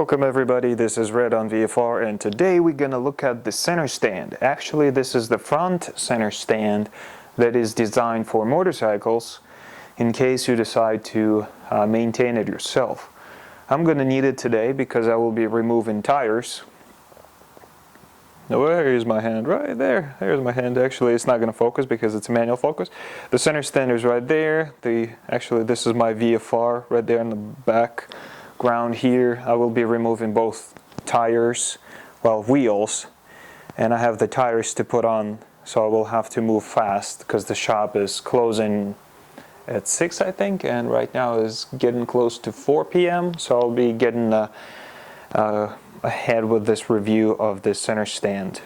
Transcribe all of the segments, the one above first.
Welcome everybody, this is Red on VFR, and today we're going to look at the center stand. Actually, this is the front center stand that is designed for motorcycles in case you decide to maintain it yourself. I'm going to need it today because I will be removing tires. Where is my hand? Right there. There's my hand. Actually, it's not going to focus because it's a manual focus. The center stand is right there. Actually, this is my VFR right there in the background here. I will be removing both tires, well, wheels, and I have the tires to put on, so I will have to move fast because the shop is closing at 6, I think, and right now is getting close to 4 p.m. So I'll be getting ahead with this review of this center stand.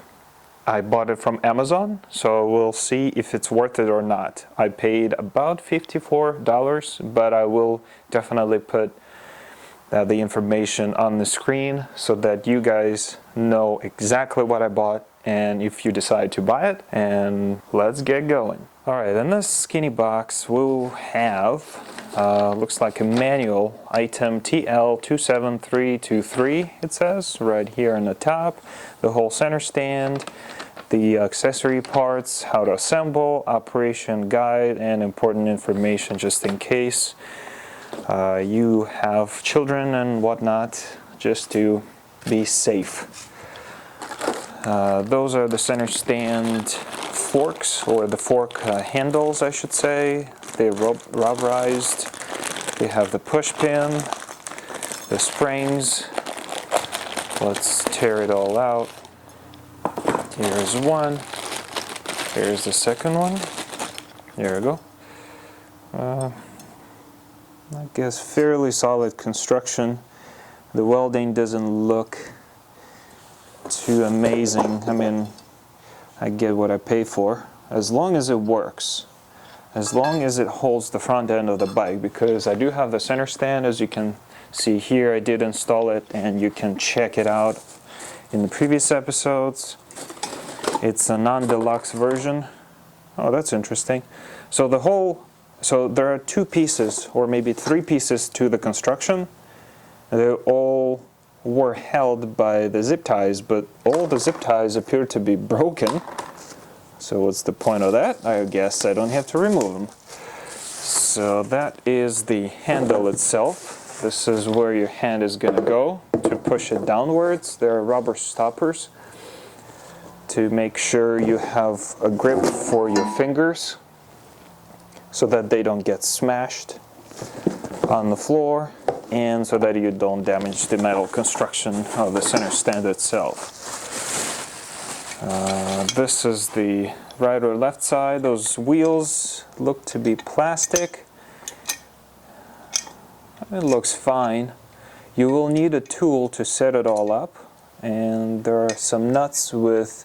I bought it from Amazon, so we'll see if it's worth it or not. I paid about $54, but I will definitely put the information on the screen so that you guys know exactly what I bought and if you decide to buy it. And let's get going. Alright, in this skinny box we'll have looks like a manual item TL27323, it says right here on the top, the whole center stand, the accessory parts, how to assemble, operation guide, and important information just in case you have children and whatnot, just to be safe. Those are the center stand forks, or the fork handles I should say. They're rubberized. They have the push pin, the springs. Let's tear it all out. Here's one. Here's the second one. There we go. I guess fairly solid construction. The welding doesn't look too amazing. I mean, I get what I pay for, as long as it works, as long as it holds the front end of the bike, because I do have the center stand, as you can see here. I did install it and you can check it out in the previous episodes. It's a non-deluxe version. Oh, that's interesting. So there are 2 pieces or maybe 3 pieces to the construction. They all were held by the zip ties, but all the zip ties appear to be broken. So what's the point of that? I guess I don't have to remove them. So that is the handle itself. This is where your hand is going to go to push it downwards. There are rubber stoppers to make sure you have a grip for your fingers so that they don't get smashed on the floor, and so that you don't damage the metal construction of the center stand itself. This is the right or left side. Those wheels look to be plastic. It looks fine. You will need a tool to set it all up, and there are some nuts with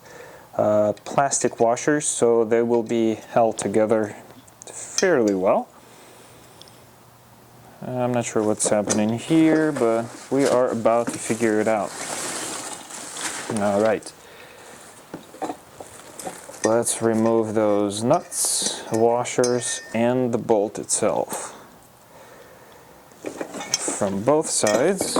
plastic washers, so they will be held together fairly well. I'm not sure what's happening here, but we are about to figure it out. Alright. Let's remove those nuts, washers, and the bolt itself from both sides.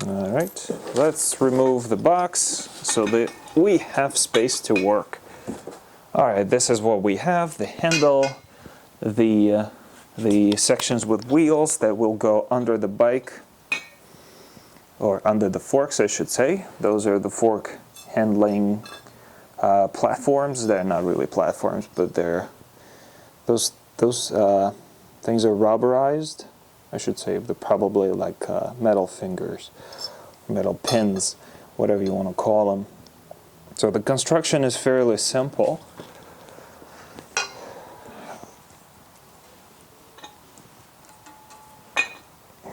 Alright, let's remove the box so that we have space to work. Alright, this is what we have: the handle, the sections with wheels that will go under the bike, or under the forks I should say. Those are the fork handling platforms. They're not really platforms, but those things are rubberized, I should say. They're probably like metal fingers, metal pins, whatever you want to call them. So the construction is fairly simple.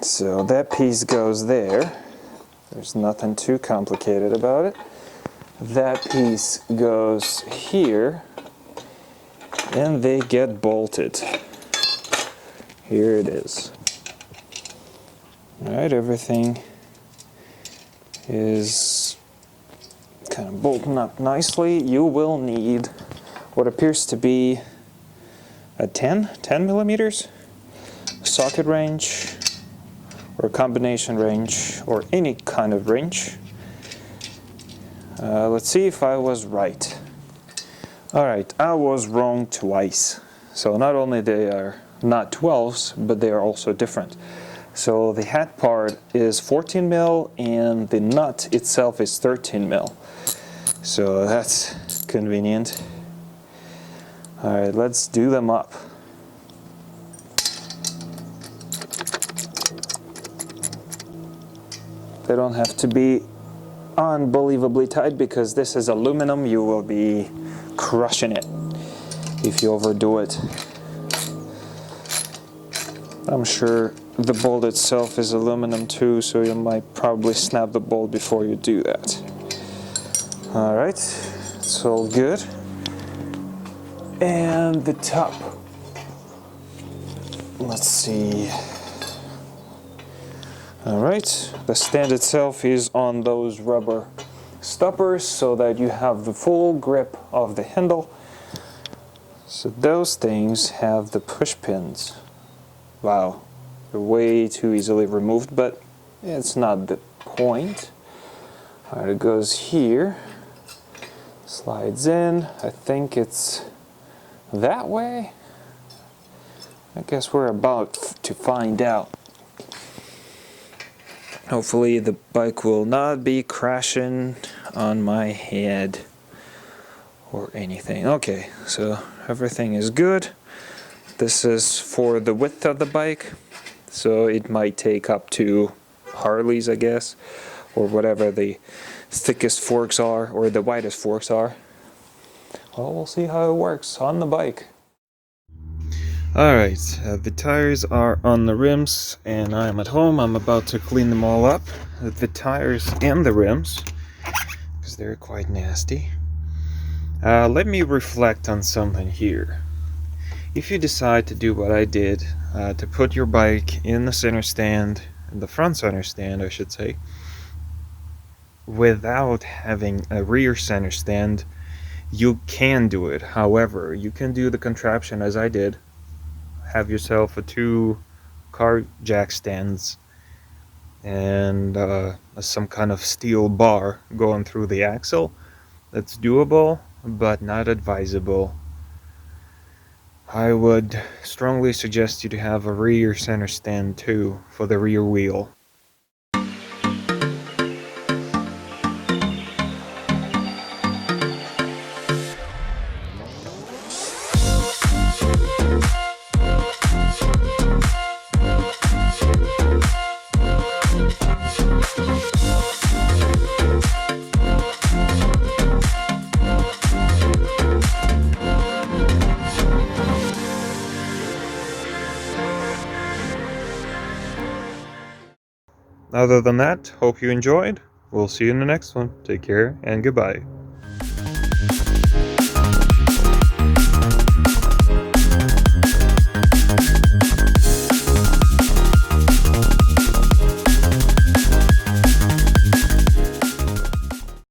So that piece goes there. There's nothing too complicated about it. That piece goes here, and they get bolted. Here it is. Alright, everything is kind of bolting up nicely. You will need what appears to be a 10 millimeters socket wrench or combination wrench or any kind of wrench. Let's see if I was right. Alright, I was wrong twice. So not only they are not 12s, but they are also different. So the head part is 14 mil and the nut itself is 13 mil. So that's convenient. Alright, let's do them up. They don't have to be unbelievably tight because this is aluminum. You will be crushing it if you overdo it. I'm sure the bolt itself is aluminum too, so you might probably snap the bolt before you do that. Alright, it's all good. And the top. Let's see. Alright, the stand itself is on those rubber stoppers so that you have the full grip of the handle. So those things have the push pins. Wow, they're way too easily removed, but it's not the point. Alright, it goes here, slides in. I think it's that way. I guess we're about to find out. Hopefully the bike will not be crashing on my head or anything. Okay, so everything is good. This is for the width of the bike, so it might take up to Harleys, I guess, or whatever the thickest forks are or the widest forks are. Well, we'll see how it works on the bike. Alright, the tires are on the rims and I'm at home. I'm about to clean them all up. The tires and the rims, because they're quite nasty. Let me reflect on something here. If you decide to do what I did, to put your bike in the center stand, in the front center stand I should say, without having a rear center stand, you can do it. However, you can do the contraption as I did. Have yourself a 2 car jack stands and some kind of steel bar going through the axle. That's doable, but not advisable. I would strongly suggest you to have a rear center stand too for the rear wheel. Other than that, hope you enjoyed. We'll see you in the next one. Take care and goodbye.